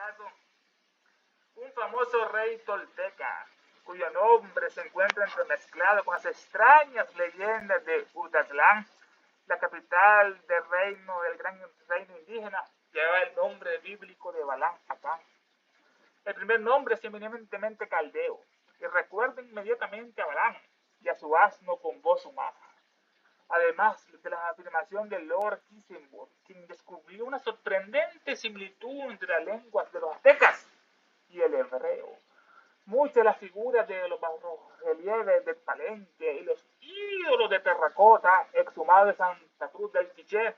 caso, un famoso rey tolteca, cuyo nombre se encuentra entremezclado con las extrañas leyendas de Utatlán, la capital del gran reino indígena, lleva el nombre bíblico de Balán Acán. El primer nombre es eminentemente caldeo y recuerda inmediatamente a Balán y a su asno con voz humana. Además de la afirmación de Lord Kissenburg, quien descubrió una sorprendente similitud entre las lenguas de los aztecas y el hebreo. Muchas de las figuras de los relieves de Palenque y los ídolos de terracota exhumados de Santa Cruz del Quiché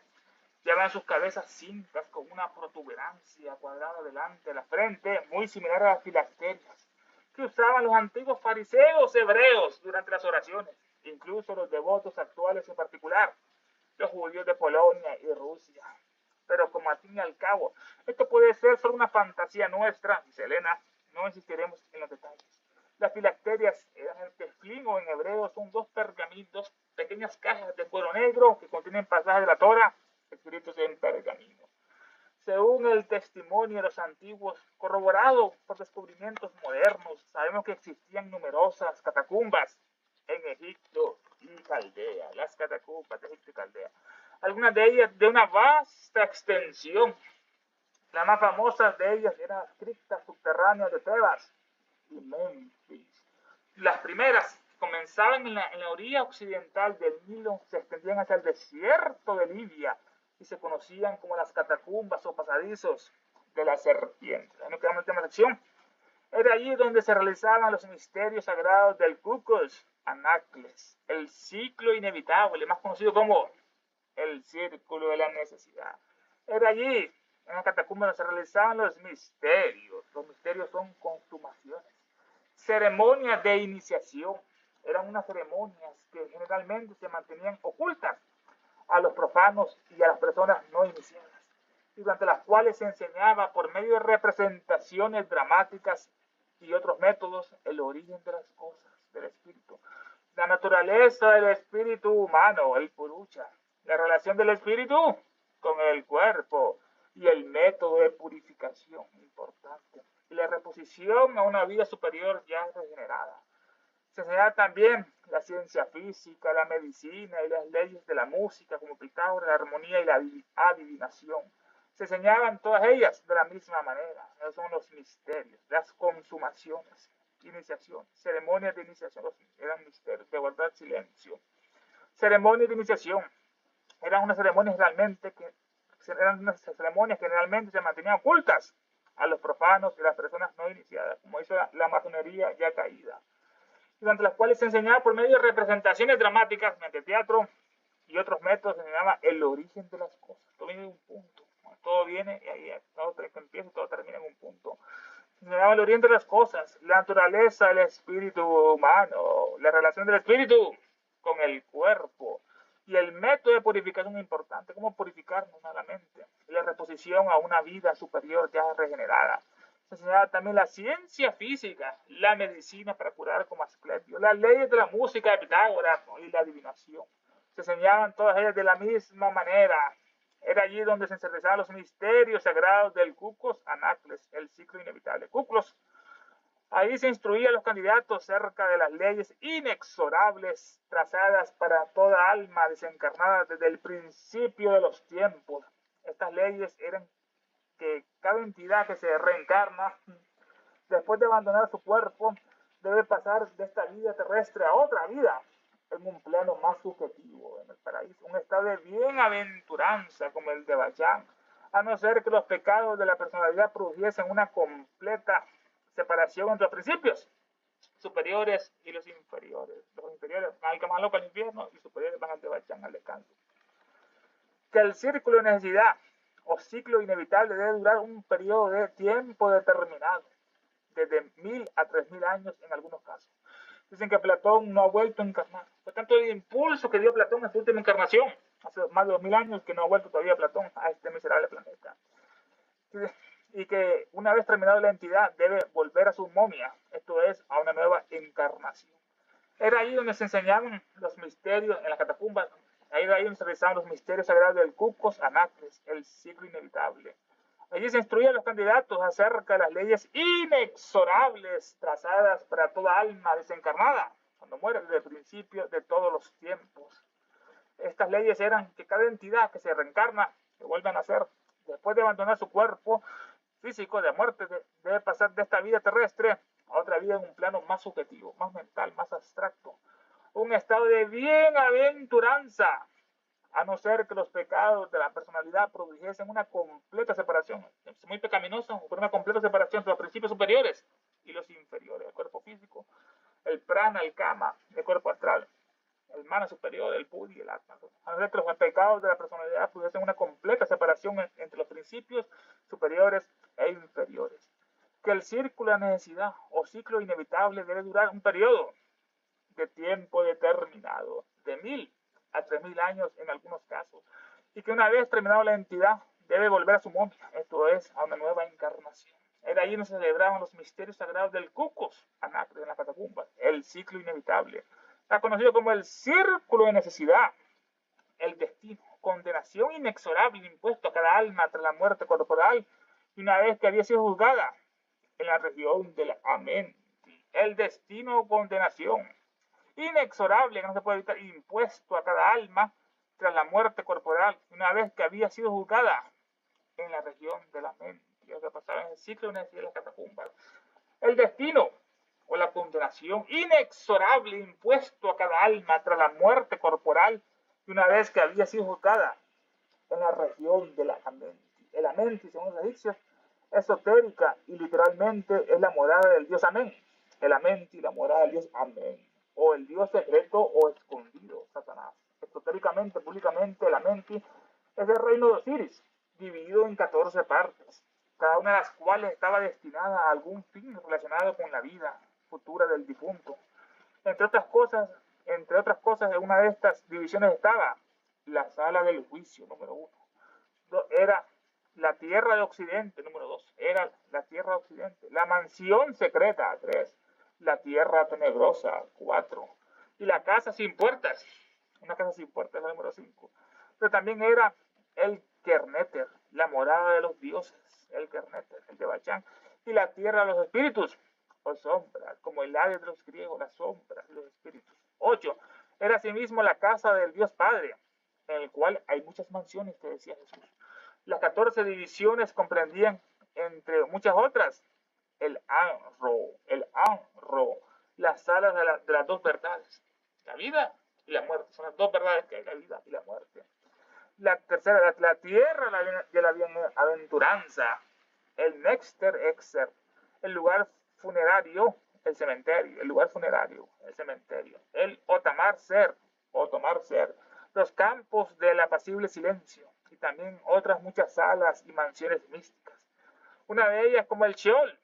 llevan sus cabezas cintas con una protuberancia cuadrada delante de la frente, muy similar a las filacterias que usaban los antiguos fariseos hebreos durante las oraciones, incluso los devotos actuales en particular, los judíos de Polonia y Rusia. Pero como al fin y al cabo, esto puede ser solo una fantasía nuestra, dice Elena, no insistiremos en los detalles. Las filacterias en teflín o en hebreo son dos pergaminos, pequeñas cajas de cuero negro que contienen pasajes de la Torah escritos en pergamino. Según el testimonio de los antiguos, corroborado por descubrimientos modernos, sabemos que existían numerosas catacumbas en Egipto y Caldea, las catacumbas de Egipto y Caldea. Algunas de ellas de una vasta extensión. La más famosa de ellas era las criptas subterráneas de Tebas y Memphis. Las primeras comenzaban en la orilla occidental del Nilo, se extendían hacia el desierto de Libia y se conocían como las catacumbas o pasadizos de la serpiente. Ahí nos quedamos en la última sección. Era allí donde se realizaban los misterios sagrados del Cucos Anacles, el ciclo inevitable, más conocido como el círculo de la necesidad. Era allí, en la catacumba, donde se realizaban los misterios. Los misterios son consumaciones. Ceremonias de iniciación. Eran unas ceremonias que generalmente se mantenían ocultas a los profanos y a las personas no iniciadas, y durante las cuales se enseñaba por medio de representaciones dramáticas y otros métodos el origen de las cosas, del espíritu, la naturaleza del espíritu humano, el purucha, la relación del espíritu con el cuerpo y el método de purificación importante, y la reposición a una vida superior ya regenerada. Se enseñaba también la ciencia física, la medicina y las leyes de la música, como Pitágoras, la armonía y la adivinación. Se enseñaban todas ellas de la misma manera. Esos son los misterios, las consumaciones, iniciación, ceremonias de iniciación, eran misterios, de guardar silencio. Ceremonias de iniciación eran unas ceremonias realmente se mantenían ocultas a los profanos y a las personas no iniciadas, como hizo la masonería ya caída, durante las cuales se enseñaba por medio de representaciones dramáticas, mediante teatro y otros métodos, se enseñaba el origen de las cosas. Todo viene de un punto. Todo viene y ahí todo empieza y todo termina en un punto. Se enseñaba el origen de las cosas, la naturaleza del espíritu humano, la relación del espíritu con el cuerpo y el método de purificación importante, cómo purificarnos a la mente, y la reposición a una vida superior ya regenerada. Se enseñaba también la ciencia física, la medicina para curar como Asclepio, las leyes de la música de Pitágoras y la adivinación. Se enseñaban todas ellas de la misma manera. Era allí donde se realizaban los misterios sagrados del Cucos Anacles, el ciclo inevitable. Cuclos. Ahí se instruía a los candidatos acerca de las leyes inexorables trazadas para toda alma desencarnada desde el principio de los tiempos. Estas leyes eran que cada entidad que se reencarna después de abandonar su cuerpo debe pasar de esta vida terrestre a otra vida en un plano más subjetivo, en el paraíso, un estado de bienaventuranza como el de Bachán, a no ser que los pecados de la personalidad produjesen una completa separación entre los principios superiores y los inferiores. Los inferiores van al Camaloco, al infierno, y superiores van al de Bachán, al descanso. Que el círculo de necesidad o ciclo inevitable debe durar un periodo de tiempo determinado, desde 1000 a 3000 años en algunos casos. Dicen que Platón no ha vuelto a encarnar. Por tanto, el impulso que dio Platón en su última encarnación, hace más de 2000 años que no ha vuelto todavía Platón a este miserable planeta. Y que una vez terminada la entidad debe volver a su momia, esto es, a una nueva encarnación. Era ahí donde se enseñaban los misterios en las catacumbas. Ahí donde se realizaban los misterios sagrados del Cucos Anacles, el ciclo inevitable. Allí se instruye a los candidatos acerca de las leyes inexorables trazadas para toda alma desencarnada, cuando muere desde el principio de todos los tiempos. Estas leyes eran que cada entidad que se reencarna, que vuelve a nacer, después de abandonar su cuerpo físico de muerte, debe pasar de esta vida terrestre a otra vida en un plano más subjetivo, más mental, más abstracto. Un estado de bienaventuranza, a no ser que los pecados de la personalidad produjesen una completa separación, es muy pecaminoso, pero una completa separación entre los principios superiores y los inferiores, el cuerpo físico, el prana, el kama, el cuerpo astral, el mana superior, el buddhi y el atma. A no ser que los pecados de la personalidad produjesen una completa separación entre los principios superiores e inferiores. Que el círculo de necesidad o ciclo inevitable debe durar un periodo de tiempo determinado, de 1000 a 3000 años en algunos casos, y que una vez terminado la entidad debe volver a su momia, esto es, a una nueva encarnación. Era allí donde se celebraban los misterios sagrados del Cucos, Anacre, en las catacumbas, el ciclo inevitable. Está conocido como el círculo de necesidad, el destino, condenación inexorable impuesto a cada alma tras la muerte corporal, y una vez que había sido juzgada en la región de la Amenti, el destino o condenación inexorable que no se puede evitar, impuesto a cada alma tras la muerte corporal, una vez que había sido juzgada en la región de la mente, lo que pasaba en el ciclo de las catacumbas. El destino o la condenación inexorable impuesto a cada alma tras la muerte corporal, una vez que había sido juzgada en la región de la Amenti. El Amenti, según los egipcios, esotérica y literalmente es la morada del dios Amén. El Amenti, la morada del dios Amén, o el dios secreto o escondido, Satanás. Esotéricamente, públicamente, el Amenti es el reino de Osiris, dividido en 14 partes, cada una de las cuales estaba destinada a algún fin relacionado con la vida futura del difunto. Entre otras cosas, en una de estas divisiones estaba la sala del juicio, número 1. Era la tierra de Occidente, número 2. Era la tierra de Occidente. La mansión secreta, 3. La tierra tenebrosa, 4. Y la casa sin puertas, una casa sin puertas, la número 5. Pero también era el Kerneter, la morada de los dioses, el Kerneter, el de Bachán. Y la tierra de los espíritus, o sombra, como el Hades de los griegos, la sombra de los espíritus. 8. Era asimismo la casa del Dios Padre, en el cual hay muchas mansiones, que decía Jesús. Las 14 divisiones comprendían, entre muchas otras, el Anro, las salas de las dos verdades, la vida y la muerte. Son las dos verdades que hay, la vida y la muerte. La tercera, la tierra de la bienaventuranza, el Nexter Exer, el lugar funerario, el cementerio, el lugar funerario, el cementerio, el Otamar Ser, los campos del apacible silencio, y también otras muchas salas y mansiones místicas. Una de ellas como el Sheol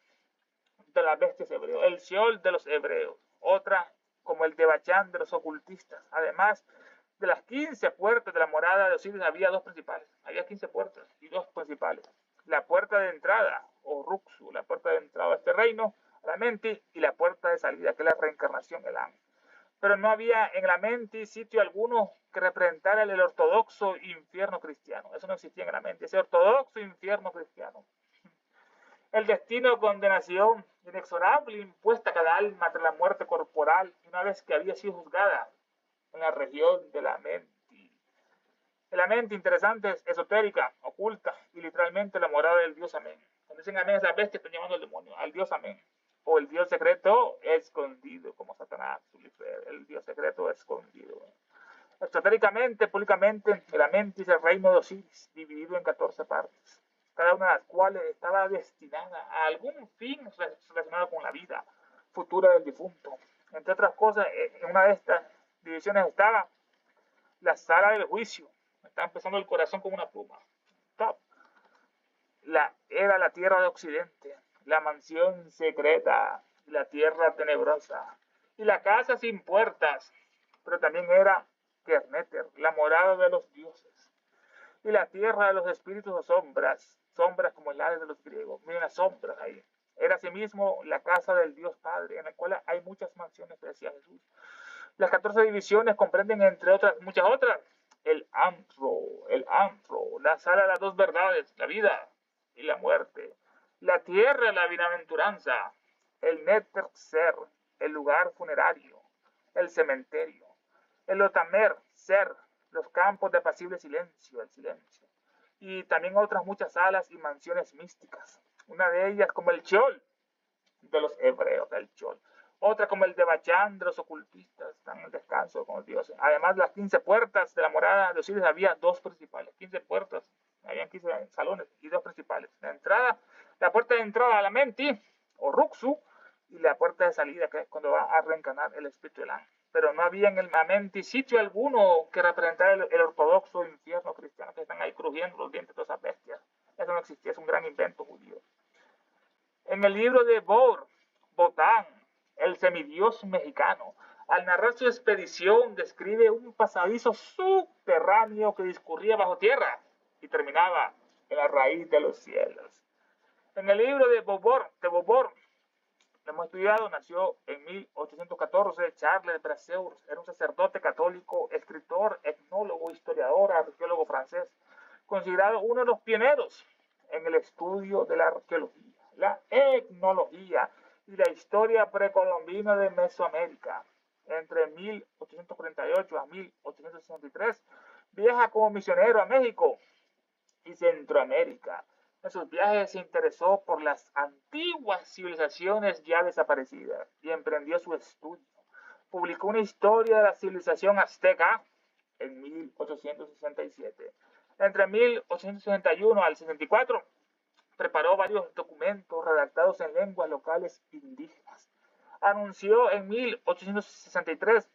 de las bestias hebreos, el Sheol de los hebreos, otra como el Debachán de los ocultistas. Además de las 15 puertas de la morada de Osiris había dos principales, había 15 puertas y dos principales. La puerta de entrada, o Ruxu, la puerta de entrada a este reino, a la Menti, y la puerta de salida, que es la reencarnación, el An. Pero no había en la Menti sitio alguno que representara el ortodoxo infierno cristiano. Eso no existía en la Menti, ese ortodoxo infierno cristiano. El destino de condenación inexorable impuesta a cada alma tras la muerte corporal, una vez que había sido juzgada en la región de la Menti. La Menti, interesante, es esotérica, oculta, y literalmente la morada del dios Amén. Cuando dicen Amén, esa bestia están llamando al demonio, al dios Amén. O el dios secreto escondido, como Satanás, el dios secreto escondido. Esotéricamente, públicamente, la Menti es el reino de Osiris, dividido en 14 partes, cada una de las cuales estaba destinada a algún fin relacionado con la vida futura del difunto. Entre otras cosas, en una de estas divisiones estaba la sala del juicio. Me está empezando el corazón como una pluma. Top. Era la tierra de Occidente, la mansión secreta, la tierra tenebrosa, y la casa sin puertas, pero también era Kerneter, la morada de los dioses, y la tierra de los espíritus o sombras como el Hades de los griegos. Miren las sombras ahí. Era asimismo la casa del Dios Padre, en la cual hay muchas mansiones, decía Jesús. Las 14 divisiones comprenden, entre otras, muchas otras, el Antro, la sala de las dos verdades, la vida y la muerte, la tierra, la bienaventuranza, el néter ser, el lugar funerario, el cementerio, el otamer ser, los campos de apacible silencio, el silencio, y también otras muchas salas y mansiones místicas, una de ellas como el Chol de los hebreos, el Chol, otra como el de Bachán de los ocultistas, están en el descanso con los dioses. Además, las 15 puertas de la morada de Osiris había dos principales, 15 puertas, habían 15 salones y dos principales. La puerta de entrada a la Menti, o Ruxu, y la puerta de salida, que es cuando va a reencarnar el espíritu del ángel. Pero no había en el Amenti sitio alguno que representara el ortodoxo infierno cristiano, que están ahí crujiendo los dientes de todas esas bestias. Eso no existía, es un gran invento judío. En el libro de Botán, el semidios mexicano, al narrar su expedición, describe un pasadizo subterráneo que discurría bajo tierra y terminaba en la raíz de los cielos. En el libro de Bobor, lo hemos estudiado, nació en 1814, Charles Brasseur, era un sacerdote católico, escritor, etnólogo, historiador, arqueólogo francés, considerado uno de los pioneros en el estudio de la arqueología, la etnología y la historia precolombina de Mesoamérica. Entre 1848 a 1863 viaja como misionero a México y Centroamérica. En sus viajes se interesó por las antiguas civilizaciones ya desaparecidas y emprendió su estudio. Publicó una historia de la civilización azteca en 1867. Entre 1861 al 64 preparó varios documentos redactados en lenguas locales indígenas. Anunció en 1863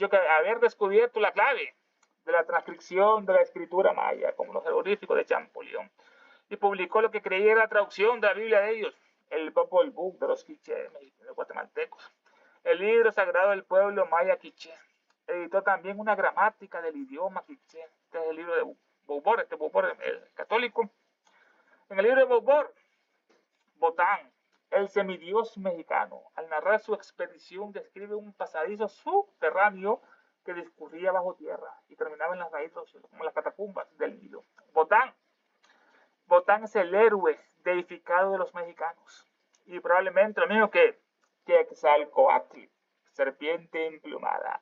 que haber descubierto la clave de la transcripción de la escritura maya, como los jeroglíficos de Champollion, y publicó lo que creía era la traducción de la Biblia de ellos, el Popol Vuh de los quiché, de guatemaltecos, el libro sagrado del pueblo maya quiché. Editó también una gramática del idioma quiché. Este es el libro de Bobor, el católico. En el libro de Botán, el semidios mexicano, al narrar su expedición, describe un pasadizo subterráneo que discurría bajo tierra y terminaba en las raíces, como las catacumbas del Nilo. Botán es el héroe deificado de los mexicanos y probablemente lo mismo que Quetzalcoatl, serpiente emplumada,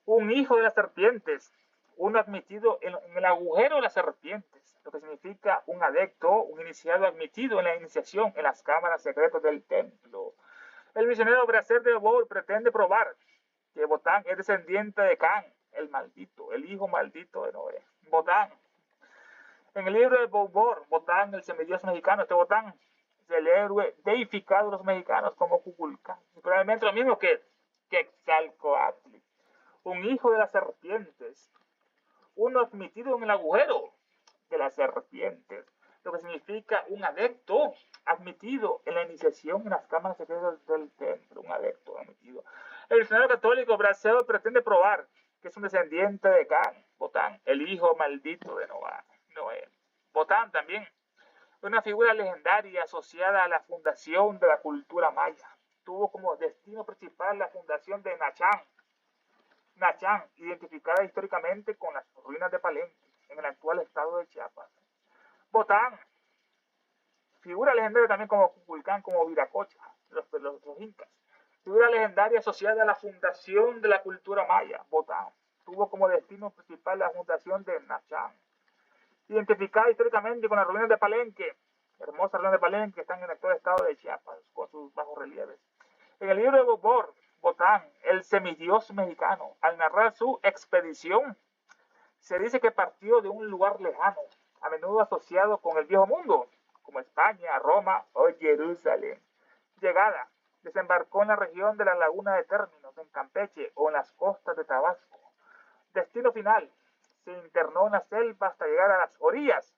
un hijo de las serpientes, uno admitido en el agujero de las serpientes, lo que significa un adepto, un iniciado admitido en la iniciación en las cámaras secretas del templo. El misionero Bracer de Bobor pretende probar que Botán es descendiente de Can, el maldito, el hijo maldito de Noé. Botán. En el libro de Botán, el semidios mexicano, este Botán es el héroe deificado de los mexicanos como Cuculcán. Y probablemente lo mismo que Quetzalcoatl, un hijo de las serpientes, uno admitido en el agujero de las serpientes, lo que significa un adepto admitido en la iniciación en las cámaras secretas del templo, un adepto admitido. El misionero católico Bracedo pretende probar que es un descendiente de Can, Botán, el hijo maldito de Noé. Botán también, una figura legendaria asociada a la fundación de la cultura maya. Tuvo como destino principal la fundación de Nachán, identificada históricamente con las ruinas de Palenque, en el actual estado de Chiapas. Botán, figura legendaria también como Cuculcán, como Viracocha, los incas. Figura legendaria asociada a la fundación de la cultura maya. Botán tuvo como destino principal la fundación de Nachán, identificada históricamente con las ruinas de Palenque, hermosas ruinas de Palenque que están en el actual estado de Chiapas, con sus bajos relieves. En el libro de Botán, el semidios mexicano, al narrar su expedición, se dice que partió de un lugar lejano, a menudo asociado con el viejo mundo, como España, Roma o Jerusalén. Llegada, desembarcó en la región de la laguna de Términos, en Campeche o en las costas de Tabasco. Destino final, se internó en la selva hasta llegar a las orillas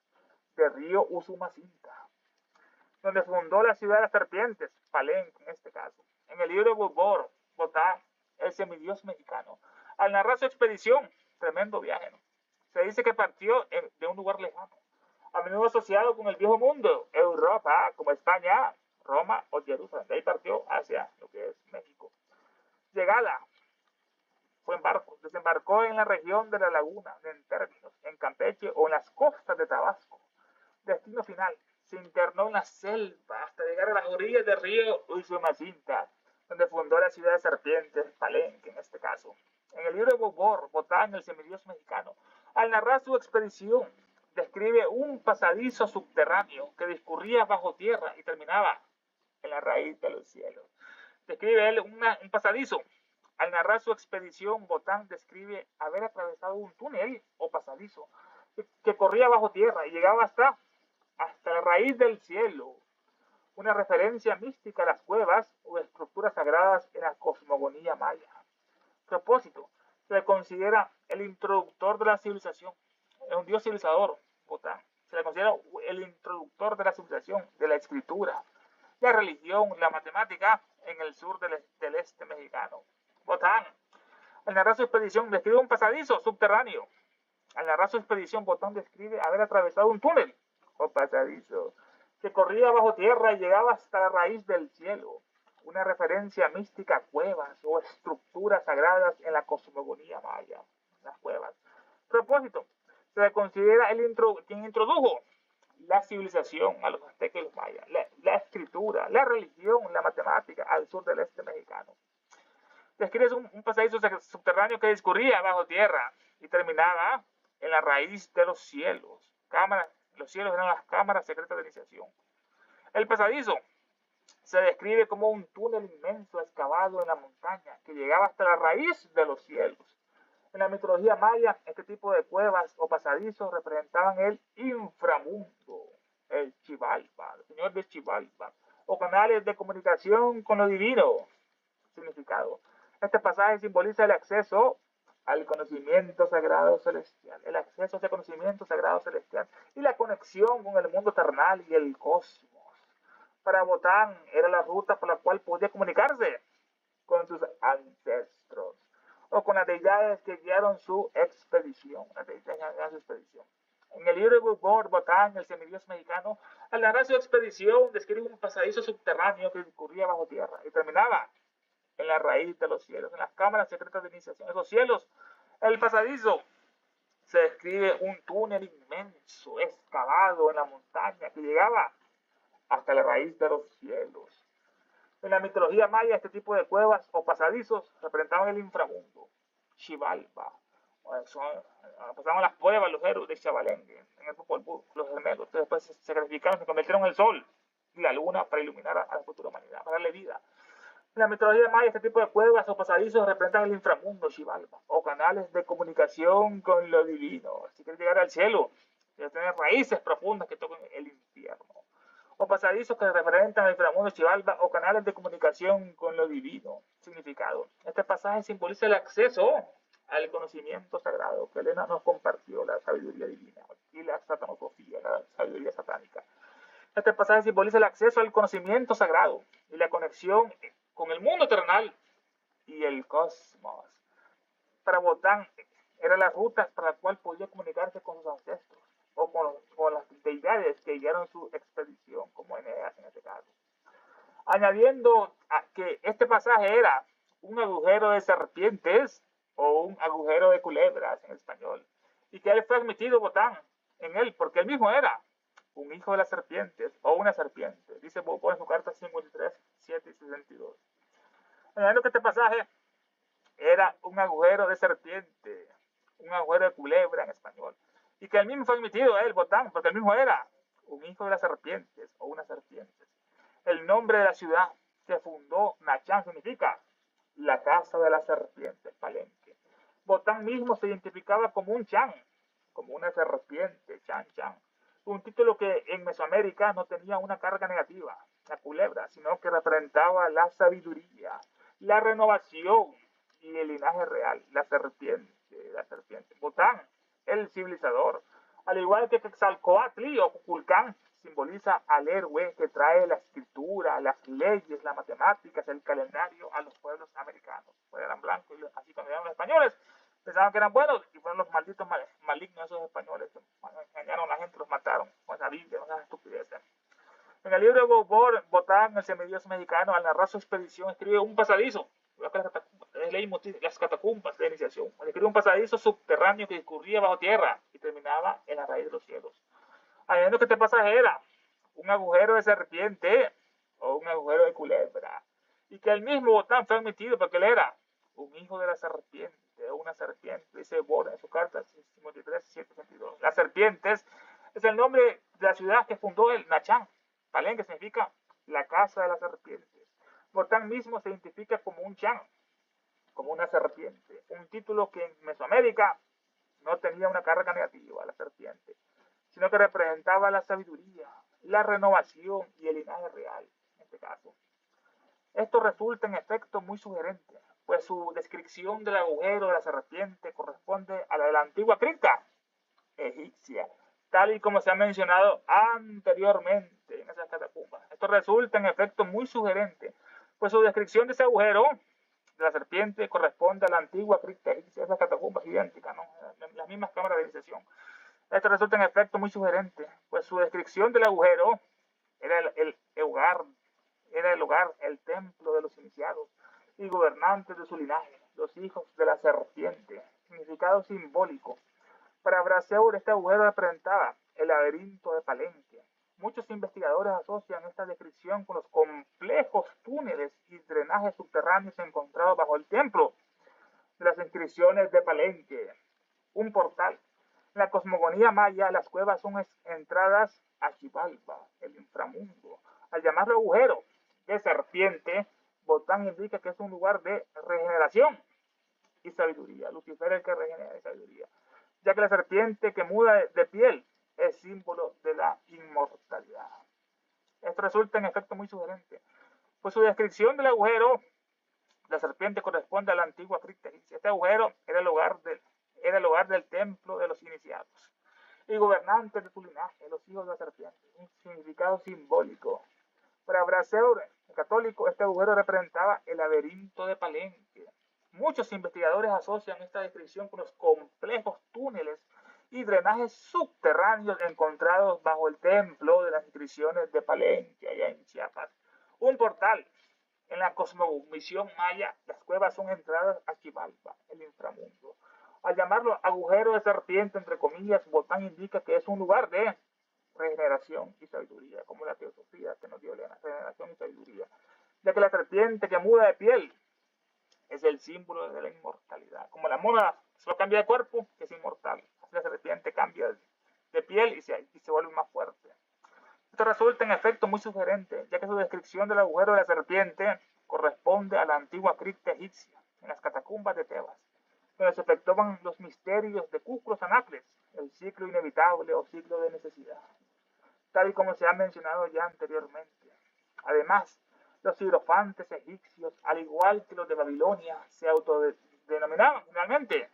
del río Usumacinta, donde fundó la ciudad de las serpientes, Palenque en este caso. En el libro de Botán, el semidios mexicano, al narrar su expedición, tremendo viaje, ¿no? Se dice que partió de un lugar lejano, a menudo asociado con el viejo mundo, Europa, como España, Roma o Jerusalén. De ahí partió hacia lo que es México. Llegada, fue en barco, desembarcó en la región de la laguna, en Términos, en Campeche o en las costas de Tabasco. Destino final, se internó en la selva hasta llegar a las orillas del río Usumacinta, donde fundó la ciudad de Serpientes, Palenque en este caso. En el libro de Botán, el semidios mexicano, al narrar su expedición, describe un pasadizo subterráneo que discurría bajo tierra y terminaba en la raíz de los cielos. Describe él un pasadizo. Al narrar su expedición, Botán describe haber atravesado un túnel o pasadizo que corría bajo tierra y llegaba hasta la raíz del cielo, una referencia mística a las cuevas o estructuras sagradas en la cosmogonía maya. Propósito, se le considera el introductor de la civilización, es un dios civilizador, Botán. Se le considera el introductor de la civilización, de la escritura, la religión, la matemática en el sur del este mexicano. Botán, al narrar su expedición, describe un pasadizo subterráneo. Al narrar su expedición, Botán describe haber atravesado un túnel o pasadizo que corría bajo tierra y llegaba hasta la raíz del cielo, una referencia mística a cuevas o estructuras sagradas en la cosmogonía maya, las cuevas. Propósito, se le considera quien introdujo la civilización a los aztecas y los mayas, la escritura, la religión, la matemática al sur del este mexicano. Describe un pasadizo subterráneo que discurría bajo tierra y terminaba en la raíz de los cielos. Los cielos eran las cámaras secretas de iniciación. El pasadizo se describe como un túnel inmenso excavado en la montaña que llegaba hasta la raíz de los cielos. En la mitología maya, este tipo de cuevas o pasadizos representaban el inframundo, el Xibalba, el señor de Xibalba, o canales de comunicación con lo divino. Significado. Este pasaje simboliza el acceso al conocimiento sagrado celestial, el acceso a ese conocimiento sagrado celestial y la conexión con el mundo terrenal y el cosmos. Para Botán era la ruta por la cual podía comunicarse con sus ancestros o con las deidades que guiaron su expedición. En el libro de Botán, el semidios mexicano, al narrar su expedición, describe un pasadizo subterráneo que discurría bajo tierra y terminaba en la raíz de los cielos, en las cámaras secretas de iniciación. Esos cielos, el pasadizo, se describe un túnel inmenso, excavado en la montaña, que llegaba hasta la raíz de los cielos. En la mitología maya, este tipo de cuevas o pasadizos representaban el inframundo, Xibalba. Pasaban las pruebas los héroes de Xabalengue, en el Popol Vuh, los gemelos, que después se sacrificaron, se convirtieron en el sol y la luna para iluminar a la futura humanidad, para darle vida. En la mitología maya, este tipo de cuevas o pasadizos representan el inframundo, Xibalba, o canales de comunicación con lo divino. Si quieres llegar al cielo, debe tener raíces profundas que toquen el infierno. O pasadizos que representan el inframundo, Xibalba, o canales de comunicación con lo divino. Significado. Este pasaje simboliza el acceso al conocimiento sagrado que Elena nos compartió, la sabiduría divina y la satanosofía, la sabiduría satánica. Este pasaje simboliza el acceso al conocimiento sagrado y la conexión con el mundo terrenal y el cosmos. Para Botán era la ruta para la cual podía comunicarse con sus ancestros o con las deidades que guiaron su expedición, como Eneas en este caso. Añadiendo que este pasaje era un agujero de serpientes o un agujero de culebras en español, y que él fue admitido Botán en él, porque él mismo era un hijo de las serpientes o una serpiente, dice Botán en su carta 53, 7 y 62. Añadiendo que este pasaje era un agujero de serpiente, un agujero de culebra en español, y que él mismo fue admitido él, Botán, porque él mismo era un hijo de las serpientes o una serpiente. El nombre de la ciudad que fundó Nachán significa la casa de las serpientes, Palenque. Botán mismo se identificaba como un chan, como una serpiente, chan. Un título que en Mesoamérica no tenía una carga negativa, la culebra, sino que representaba la sabiduría, la renovación y el linaje real, la serpiente. Botán, el civilizador, al igual que Quetzalcoatl o Kukulcán, simboliza al héroe que trae la escritura, las leyes, las matemáticas, el calendario a los pueblos americanos. Pues eran blancos, y así cuando eran los españoles, pensaban que eran buenos y fueron los malditos malignos esos españoles que engañaron a la gente, los mataron con esa Biblia, con esas estupideces. En el libro de Botán, el semidios mexicano, al narrar su expedición, escribe un pasadizo, las catacumbas de iniciación, escribe un pasadizo subterráneo que discurría bajo tierra y terminaba en la raíz de los cielos. Añadiendo que este pasaje era un agujero de serpiente o un agujero de culebra. Y que el mismo Botán fue admitido porque él era un hijo de la serpiente o una serpiente, dice Bora en su carta 53 y 122. Las serpientes es el nombre de la ciudad que fundó el Nachán. Palenque significa la casa de las serpientes. Botán mismo se identifica como un chan, como una serpiente, un título que en Mesoamérica no tenía una carga negativa, la serpiente, sino que representaba la sabiduría, la renovación y el linaje real, en este caso. Esto resulta en efecto muy sugerente, pues su descripción del agujero de la serpiente corresponde a la de la antigua cripta egipcia, tal y como se ha mencionado anteriormente en esas catacumbas. Esto resulta en efecto muy sugerente, pues su descripción de ese agujero de la serpiente corresponde a la antigua cripta egipcia, esas catacumbas idénticas, ¿no? Las mismas cámaras de iniciación. Esto resulta en efecto muy sugerente, pues su descripción del agujero era el hogar, el templo de los iniciados y gobernantes de su linaje, los hijos de la serpiente, significado simbólico. Para Brasseur, este agujero representaba el laberinto de Palenque. Muchos investigadores asocian esta descripción con los complejos túneles y drenajes subterráneos encontrados bajo el templo de las inscripciones de Palenque, un portal. En la cosmogonía maya, las cuevas son entradas a Xibalba, el inframundo. Al llamarlo agujero de serpiente, Botán indica que es un lugar de regeneración y sabiduría. Lucifer es el que regenera y sabiduría, ya que la serpiente que muda de piel es símbolo de la inmortalidad. Esto resulta en efecto muy sugerente, pues su descripción del agujero, la serpiente corresponde a la antigua cripta egipcia. Este agujero era el hogar del templo de los iniciados y gobernantes de su linaje, los hijos de la serpiente, un significado simbólico. Para Brasseur, el católico, este agujero representaba el laberinto de Palenque. Muchos investigadores asocian esta descripción con los complejos túneles y drenajes subterráneos encontrados bajo el templo de las inscripciones de Palenque, allá en Chiapas. Un portal. En la cosmovisión maya, las cuevas son entradas a Xibalba, el inframundo. Al llamarlo agujero de serpiente, entre comillas, Botán indica que es un lugar de regeneración y sabiduría, como la teosofía que nos dio Elena, regeneración y sabiduría, ya que la serpiente que muda de piel es el símbolo de la inmortalidad. Como la mona solo cambia de cuerpo, es inmortal. Así la serpiente cambia de piel y se vuelve más fuerte. Esto resulta en efecto muy sugerente, ya que su descripción del agujero de la serpiente corresponde a la antigua cripta egipcia, en las catacumbas de Tebas, donde se efectuaban los misterios de Kuklus Anacles, el ciclo inevitable o ciclo de necesidad, tal y como se ha mencionado ya anteriormente. Además, los hierofantes egipcios, al igual que los de Babilonia, se autodenominaban finalmente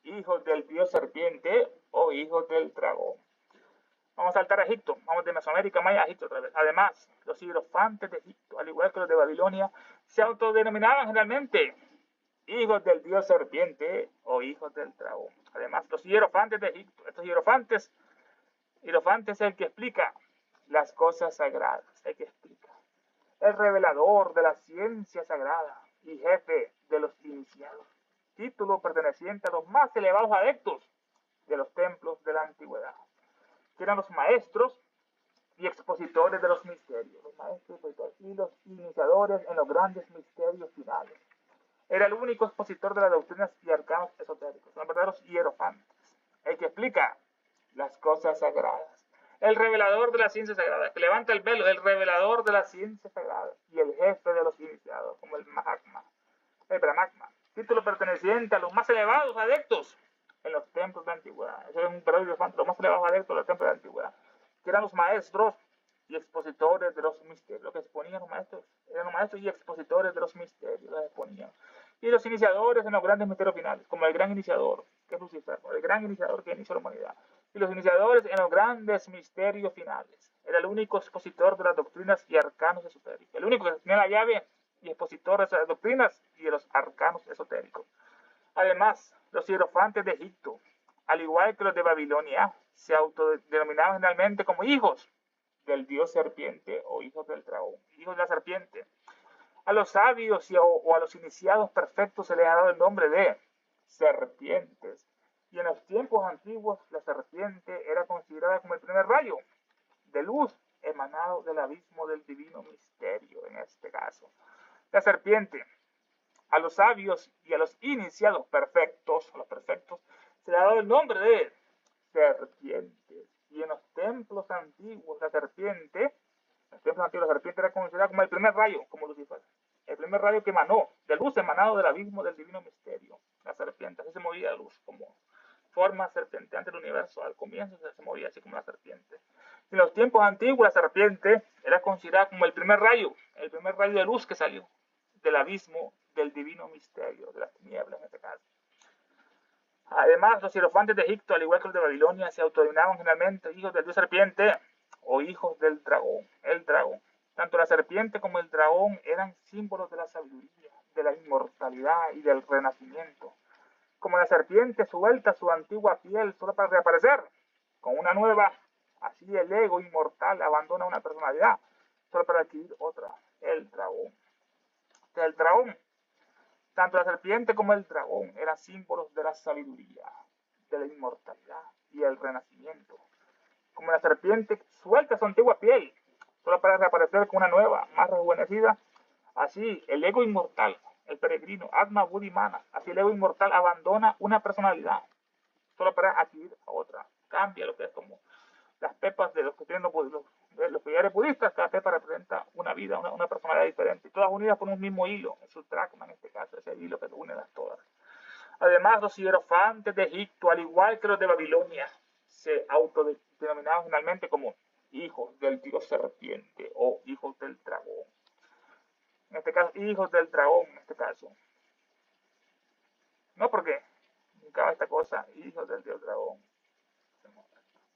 hijos del dios serpiente o hijos del dragón. Vamos a saltar a Egipto, vamos de Mesoamérica Maya a Egipto otra vez. Además, los hierofantes de Egipto, al igual que los de Babilonia, se autodenominaban generalmente hijos del dios serpiente o hijos del dragón. Además, los hierofantes de Egipto, estos hierofantes es el que explica las cosas sagradas, el que explica. El revelador de la ciencia sagrada y jefe de los iniciados. Título perteneciente a los más elevados adeptos de los templos de la antigüedad, que eran los maestros y expositores de los misterios, los maestros y los iniciadores en los grandes misterios finales. Era el único expositor de las doctrinas y arcanos esotéricos, son verdaderos hierofantes, el que explica las cosas sagradas, el revelador de la ciencia sagrada, que levanta el velo, el revelador de la ciencia sagrada y el jefe de los iniciados, como el Mahatma, el Brahmagma, título perteneciente a los más elevados adeptos en los templos de la antigüedad. Eso es un verdadero hierofante, los más elevados adeptos de los templos de la antigüedad, que eran los maestros y expositores de los misterios. Lo que exponían los maestros eran los maestros y expositores de los misterios, los exponían. Y los iniciadores en los grandes misterios finales, como el gran iniciador, que es Lucifer, el gran iniciador que inició la humanidad. Y los iniciadores en los grandes misterios finales. Era el único expositor de las doctrinas y arcanos esotéricos. El único que tenía la llave y expositor de esas doctrinas y de los arcanos esotéricos. Además, los hierofantes de Egipto, al igual que los de Babilonia, se autodenominaban generalmente como hijos del dios serpiente o hijos del dragón, hijos de la serpiente. A los sabios o a los iniciados perfectos se les ha dado el nombre de serpientes. Y en los tiempos antiguos la serpiente era considerada como el primer rayo de luz emanado del abismo del divino misterio, en este caso. La serpiente, a los sabios y a los iniciados perfectos, a los perfectos, se le ha dado el nombre de serpientes. Y en los templos antiguos, la serpiente era considerada como el primer rayo, como Lucifer. El primer rayo que emanó, de luz emanado del abismo del divino misterio. La serpiente, así se movía la luz, como forma serpenteante del universo. Al comienzo se movía así como la serpiente. En los tiempos antiguos, la serpiente era considerada como el primer rayo de luz que salió del abismo del divino misterio, de las tinieblas en este caso. Además, los hierofantes de Egipto, al igual que los de Babilonia, se autodenominaban generalmente hijos del dios serpiente o hijos del dragón, el dragón. Tanto la serpiente como el dragón eran símbolos de la sabiduría, de la inmortalidad y del renacimiento. Como la serpiente suelta su antigua piel solo para reaparecer con una nueva, así el ego inmortal abandona una personalidad solo para adquirir otra, el dragón. El dragón, tanto la serpiente como el dragón eran símbolos de la sabiduría, de la inmortalidad y el renacimiento. Como la serpiente suelta su antigua piel solo para reaparecer con una nueva, más rejuvenecida, así el ego inmortal, el peregrino, Atma Buddhimana, así el ego inmortal abandona una personalidad solo para adquirir a otra. Cambia lo que es como las pepas de los que tienen los pilares budistas. Cada pepa representa una vida, una personalidad diferente, y todas unidas por un mismo hilo, en su dracma en este caso, ese hilo que une las todas. Además, los hierofantes de Egipto, al igual que los de Babilonia, se autodenominaban finalmente como hijos del dios serpiente o hijos del dragón. En este caso, hijos del dragón, en este caso. No porque nunca va esta cosa, hijos del dios dragón.